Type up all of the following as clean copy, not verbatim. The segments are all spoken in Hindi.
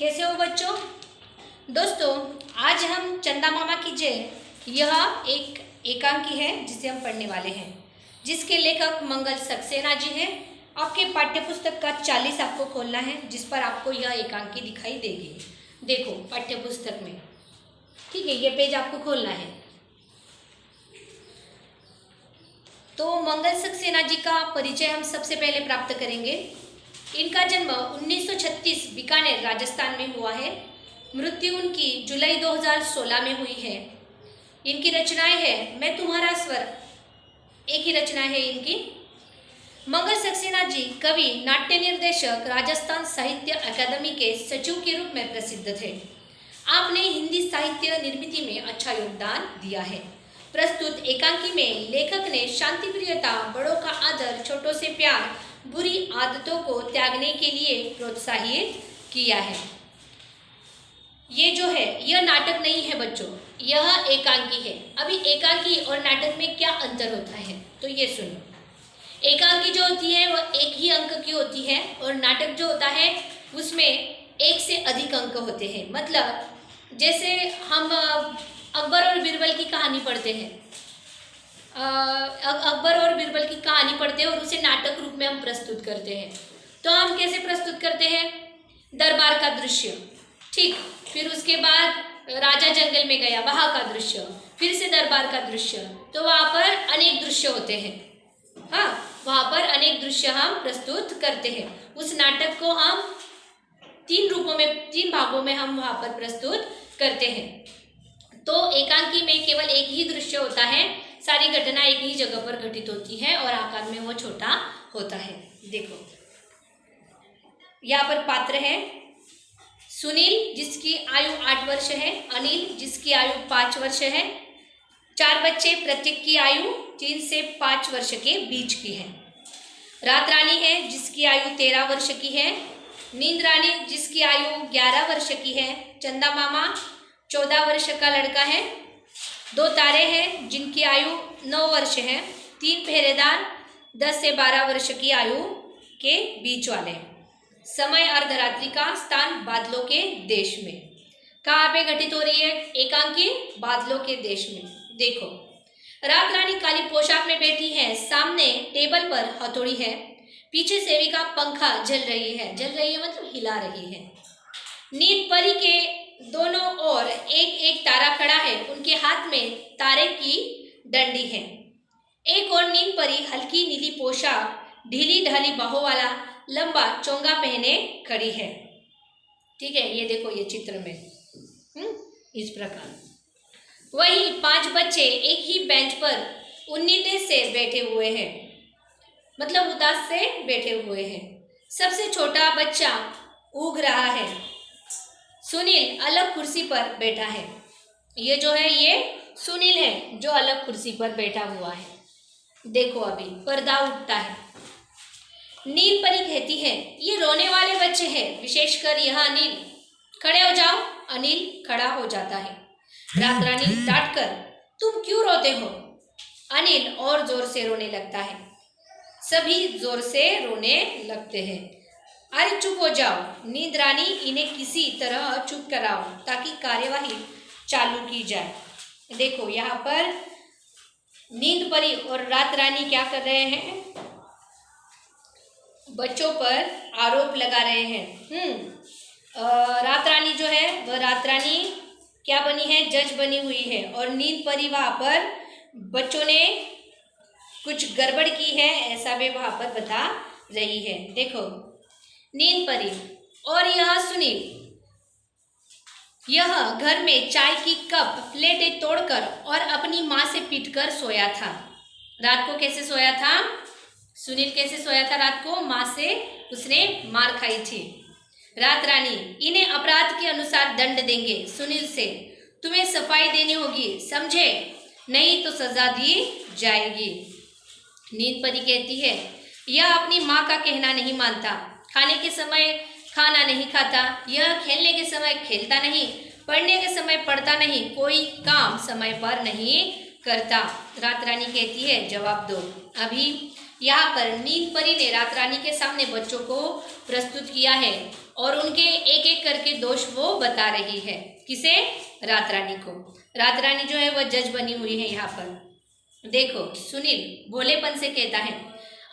कैसे हो बच्चों? दोस्तों, आज हम चंदा मामा की जय यह एक एकांकी है जिसे हम पढ़ने वाले हैं, जिसके लेखक मंगल सक्सेना जी हैं। आपके पाठ्यपुस्तक का 40 आपको खोलना है, जिस पर आपको यह एकांकी दिखाई देगी। देखो पाठ्यपुस्तक में, ठीक है, ये पेज आपको खोलना है। तो मंगल सक्सेना जी का परिचय हम सबसे पहले प्राप्त करेंगे। इनका जन्म 1936 बीकानेर राजस्थान में हुआ है। मृत्यु उनकी जुलाई 2016 में हुई है। इनकी रचनाएं हैं मैं तुम्हारा स्वर, एक ही रचना है इनकी। मंगल सक्सेना जी कवि, नाट्य निर्देशक, राजस्थान साहित्य अकादमी के सचिव के रूप में प्रसिद्ध थे। आपने हिंदी साहित्य निर्मिति में अच्छा योगदान दिया है। प्रस्तुत एकांकी में लेखक ने शांति प्रियता, बड़ों का आदर, छोटों से प्यार, बुरी आदतों को त्यागने के लिए प्रोत्साहित किया है। ये जो है यह नाटक नहीं है बच्चों, यह एकांकी है। अभी एकांकी और नाटक में क्या अंतर होता है तो ये सुनो। एकांकी जो होती है वह एक ही अंक की होती है और नाटक जो होता है उसमें एक से अधिक अंक होते हैं। मतलब जैसे हम अकबर और बीरबल की कहानी पढ़ते हैं, अकबर और बीरबल की कहानी पढ़ते हैं और उसे नाटक रूप में हम प्रस्तुत करते हैं। तो हम कैसे प्रस्तुत करते हैं? दरबार का दृश्य, ठीक, फिर उसके बाद राजा जंगल में गया, वहाँ का दृश्य, फिर से दरबार का दृश्य। तो वहाँ पर अनेक दृश्य होते हैं। हाँ, वहाँ पर अनेक दृश्य हम प्रस्तुत करते हैं। उस नाटक को हम तीन भागों में हम वहाँ पर प्रस्तुत करते हैं। तो एकांकी में केवल एक ही दृश्य होता है, सारी घटना एक ही जगह पर घटित होती है और आकार में वो छोटा होता है। देखो यहाँ पर पात्र है सुनील, जिसकी आयु 8 वर्ष है, अनिल जिसकी आयु 5 वर्ष है, 4 बच्चे, प्रत्येक की आयु 3 से 5 वर्ष के बीच की है। रात रानी है जिसकी आयु 13 वर्ष की है, नींद रानी जिसकी आयु 11 वर्ष की है, चंदा मामा 14 वर्ष का लड़का है, 2 तारे हैं जिनकी आयु 9 वर्ष है, 3 पहरेदार 10 से 12 वर्ष की आयु के बीच वाले हैं। समय अर्धरात्रि का, स्थान बादलों के देश में। कहाँ पे घटित हो रही है एकांकी? बादलों के देश में। देखो रात रानी काली पोशाक में बैठी है, सामने टेबल पर हथौड़ी है, पीछे सेविका पंखा जल रही है मतलब हिला रही है। नींद परी के दोनों ओर एक एक तारा खड़ा है, उनके हाथ में तारे की डंडी है। एक और नींद परी हल्की नीली पोशाक, ढीली ढाली बाहों वाला लंबा चोंगा पहने खड़ी है। ठीक है, ये देखो ये चित्र में इस प्रकार। वही 5 बच्चे एक ही बेंच पर उन्नीते से बैठे हुए हैं, मतलब उदास से बैठे हुए हैं। सबसे छोटा बच्चा ऊग रहा है। सुनील अलग कुर्सी पर बैठा है। ये जो है ये सुनील है जो अलग कुर्सी पर बैठा हुआ है। देखो अभी पर्दा उठता है। नील परी कहती है ये रोने वाले बच्चे हैं, विशेषकर यह अनिल। खड़े हो जाओ। अनिल खड़ा हो जाता है। रात रानी डांट कर तुम क्यों रोते हो? अनिल और जोर से रोने लगता है। सभी जोर से रोने लगते हैं। अरे चुप हो जाओ। नींद रानी इन्हें किसी तरह चुप कराओ ताकि कार्यवाही चालू की जाए। देखो यहाँ पर नींद परी और रात रानी क्या कर रहे हैं? बच्चों पर आरोप लगा रहे हैं। रात रानी जो है वह रात रानी क्या बनी है? जज बनी हुई है। और नींद परी वहाँ पर बच्चों ने कुछ गड़बड़ की है ऐसा वे वहाँ पर बता रही है। देखो नींद परी और यह सुनील, यह घर में चाय की कप प्लेटें तोड़कर और अपनी माँ से पीटकर सोया था। रात को कैसे सोया था? सुनील कैसे सोया था रात को? माँ से उसने मार खाई थी। रात रानी इन्हें अपराध के अनुसार दंड देंगे। सुनील से तुम्हें सफाई देनी होगी, समझे? नहीं तो सजा दी जाएगी। नींद परी कहती है यह अपनी माँ का कहना नहीं मानता, खाने के समय खाना नहीं खाता, यह खेलने के समय खेलता नहीं, पढ़ने के समय पढ़ता नहीं, कोई काम समय पर नहीं करता। रात रानी कहती है जवाब दो। अभी यहाँ पर नींद परी ने रात रानी के सामने बच्चों को प्रस्तुत किया है और उनके एक एक करके दोष वो बता रही है। किसे? रात रानी को। रात रानी जो है वह जज बनी हुई है। यहाँ पर देखो, सुनील भोलेपन से कहता है,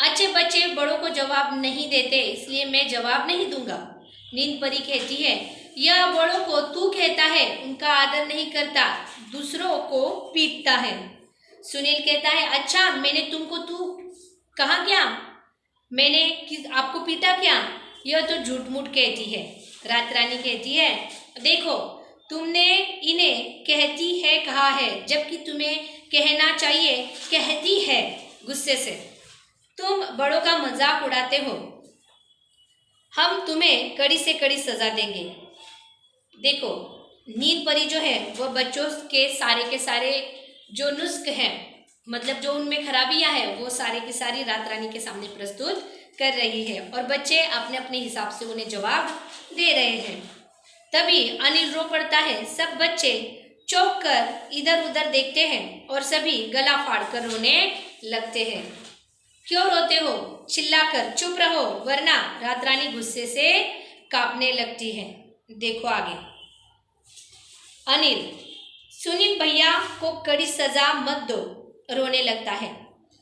अच्छे बच्चे बड़ों को जवाब नहीं देते, इसलिए मैं जवाब नहीं दूंगा। नींद परी कहती है, यह बड़ों को तू कहता है, उनका आदर नहीं करता, दूसरों को पीटता है। सुनील कहता है, अच्छा मैंने तुमको तू कहा क्या? मैंने आपको पीटा क्या? यह तो झूठ मूठ कहती है। रात रानी कहती है, देखो तुमने इन्हें कहती है कहा है, जबकि तुम्हें कहना चाहिए कहती है। गुस्से से, तुम बड़ों का मजाक उड़ाते हो, हम तुम्हें कड़ी से कड़ी सजा देंगे। देखो, नींद परी जो है वह बच्चों के सारे जो नुस्ख हैं, मतलब जो उनमें खराबियां हैं, वो सारे की सारी रात रानी के सामने प्रस्तुत कर रही है और बच्चे अपने अपने हिसाब से उन्हें जवाब दे रहे हैं। तभी अनिल रो पड़ता है। सब बच्चे चौंक कर इधर उधर देखते हैं और सभी गला फाड़कर रोने लगते हैं। क्यों रोते हो? चिल्लाकर चुप रहो, वरना रात रानी गुस्से से कांपने लगती है। देखो आगे, अनिल, सुनील भैया को कड़ी सजा मत दो, रोने लगता है।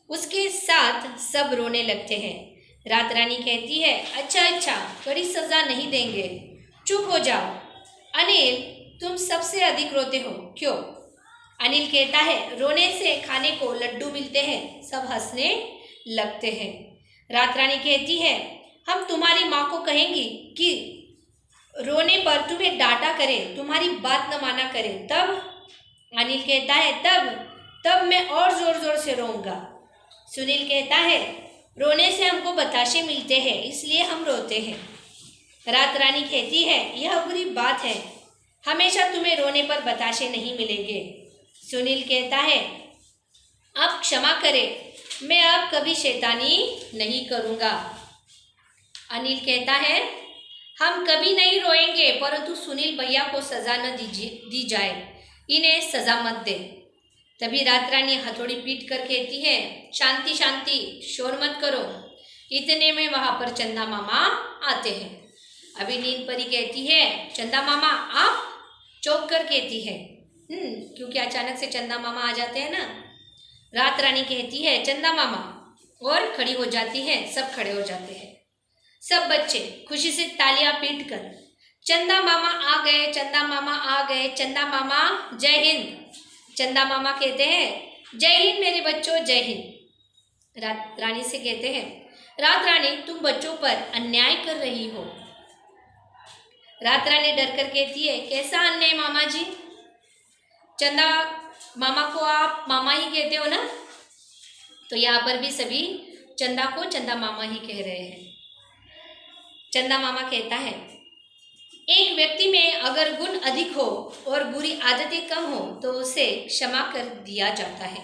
उसके साथ सब रोने लगते हैं। रात रानी कहती है, अच्छा कड़ी सजा नहीं देंगे, चुप हो जाओ। अनिल, तुम सबसे अधिक रोते हो, क्यों? अनिल कहता है, रोने से खाने को लड्डू मिलते हैं। सब हंसने लगते हैं। रात रानी कहती है, हम तुम्हारी माँ को कहेंगी कि रोने पर तुम्हें डांटा करे, तुम्हारी बात न माना करे, तब? अनिल कहता है, तब मैं और जोर जोर से रोऊंगा। सुनील कहता है, रोने से हमको बताशे मिलते हैं, इसलिए हम रोते हैं। रात रानी कहती है, यह बुरी बात है, हमेशा तुम्हें रोने पर बताशे नहीं मिलेंगे। सुनील कहता है, अब क्षमा करें, मैं अब कभी शैतानी नहीं करूँगा। अनिल कहता है, हम कभी नहीं रोएंगे, परंतु सुनील भैया को सज़ा न दी जाए, इन्हें सज़ा मत दे। तभी रात रानी हथौड़ी पीट कर कहती है, शांति शांति, शोर मत करो। इतने में वहाँ पर चंदा मामा आते हैं। अभी नींद परी कहती है, चंदा मामा आप? चौंक कर कहती है, क्योंकि अचानक से चंदा मामा आ जाते हैं ना। रात रानी कहती है, चंदा मामा, और खड़ी हो जाती है। सब खड़े हो जाते हैं। सब बच्चे खुशी से तालियां पीटकर, चंदा मामा आ गए, चंदा मामा आ गए, चंदा मामा जय हिंद। चंदा मामा कहते हैं, जय हिंद मेरे बच्चों, जय हिंद। रात रानी से कहते हैं, रात रानी तुम बच्चों पर अन्याय कर रही हो। रात रानी डर कर कहती है, कैसा अन्याय मामा जी? चंदा मामा को आप मामा ही कहते हो ना? तो यहाँ पर भी सभी चंदा को चंदा मामा ही कह रहे हैं। चंदा मामा कहता है, एक व्यक्ति में अगर गुण अधिक हो और बुरी आदतें कम हो तो उसे क्षमा कर दिया जाता है।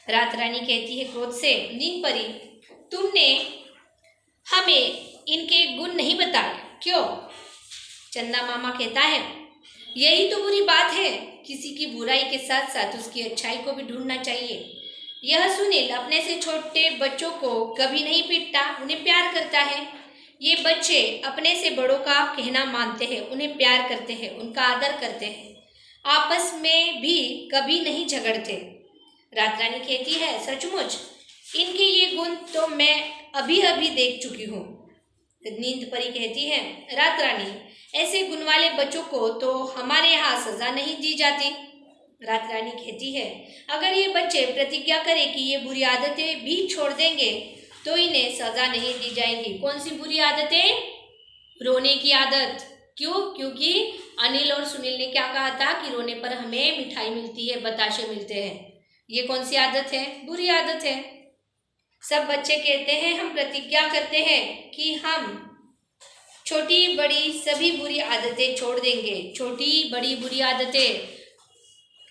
रात रानी कहती है क्रोध से, नींद परी, तुमने हमें इनके गुण नहीं बताए, क्यों? चंदा मामा कहता है, यही तो बुरी बात है, किसी की बुराई के साथ साथ उसकी अच्छाई को भी ढूंढना चाहिए। यह सुनील अपने से छोटे बच्चों को कभी नहीं पीटता, उन्हें प्यार करता है। ये बच्चे अपने से बड़ों का कहना मानते हैं, उन्हें प्यार करते हैं, उनका आदर करते हैं, आपस में भी कभी नहीं झगड़ते। रात रानी कहती है, सचमुच इनके ये गुण तो मैं अभी अभी देख चुकी हूँ। नींद परी कहती है, रात रानी, ऐसे गुण वाले बच्चों को तो हमारे यहाँ सजा नहीं दी जाती। रात रानी कहती है, अगर ये बच्चे प्रतिज्ञा करें कि ये बुरी आदतें भी छोड़ देंगे तो इन्हें सजा नहीं दी जाएगी। कौन सी बुरी आदतें? रोने की आदत। क्यों? क्योंकि अनिल और सुनील ने क्या कहा था कि रोने पर हमें मिठाई मिलती है, बताशे मिलते हैं। ये कौन सी आदत है? बुरी आदत है। सब बच्चे कहते हैं, हम प्रतिज्ञा करते हैं कि हम छोटी बड़ी सभी बुरी आदतें छोड़ देंगे। छोटी बड़ी बुरी आदतें,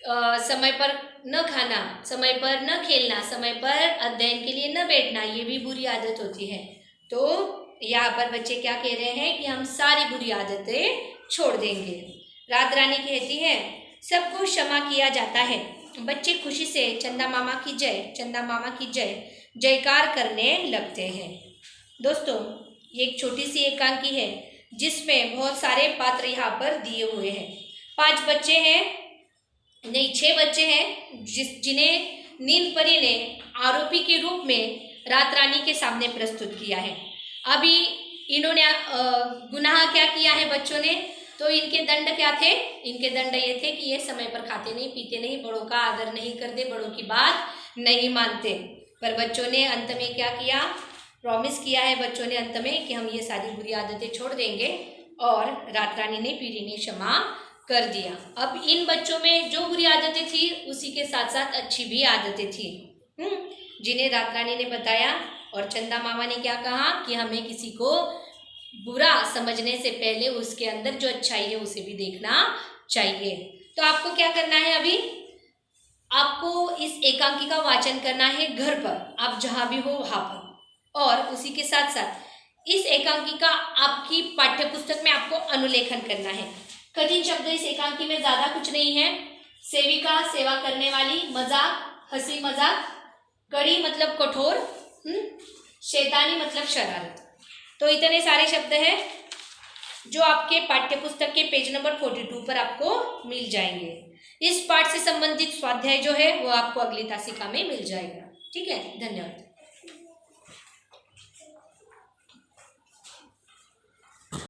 समय पर न खाना, समय पर न खेलना, समय पर अध्ययन के लिए न बैठना, ये भी बुरी आदत होती है। तो यहाँ पर बच्चे क्या कह रहे हैं कि हम सारी बुरी आदतें छोड़ देंगे। रात रानी कहती है, सबको क्षमा किया जाता है। बच्चे खुशी से चंदा मामा की जय, चंदा मामा की जय जयकार करने लगते हैं। दोस्तों, ये एक छोटी सी एकांकी है जिसमें बहुत सारे पात्र यहाँ पर दिए हुए हैं। 5 बच्चे हैं, नहीं 6 बच्चे हैं जिन्हें नींद परी ने आरोपी के रूप में रात रानी के सामने प्रस्तुत किया है। अभी इन्होंने गुनाह क्या किया है बच्चों ने, तो इनके दंड क्या थे? इनके दंड ये थे कि ये समय पर खाते नहीं, पीते नहीं, बड़ों का आदर नहीं करते, बड़ों की बात नहीं मानते। पर बच्चों ने अंत में क्या किया? प्रॉमिस किया है बच्चों ने अंत में कि हम ये सारी बुरी आदतें छोड़ देंगे, और रात रानी ने पीरी ने क्षमा कर दिया। अब इन बच्चों में जो बुरी आदतें थी उसी के साथ साथ अच्छी भी आदतें थी, जिन्हें रात रानी ने बताया। और चंदा मामा ने क्या कहा कि हमें किसी को बुरा समझने से पहले उसके अंदर जो अच्छाई है उसे भी देखना चाहिए। तो आपको क्या करना है? अभी आपको इस एकांकी का वाचन करना है घर पर, आप जहाँ भी हो वहाँ पर। और उसी के साथ साथ इस एकांकी का आपकी पाठ्य पुस्तक में आपको अनुलेखन करना है। कठिन शब्द इस एकांकी में ज़्यादा कुछ नहीं है। सेविका, सेवा करने वाली, मजाक, हंसी मजाक, कड़ी मतलब कठोर, शैतानी मतलब शरारत। तो इतने सारे शब्द हैं जो आपके पाठ्य पुस्तक के पेज नंबर 42 पर आपको मिल जाएंगे। इस पाठ से संबंधित स्वाध्याय जो है वो आपको अगली तासिका में मिल जाएगा। ठीक है, धन्यवाद।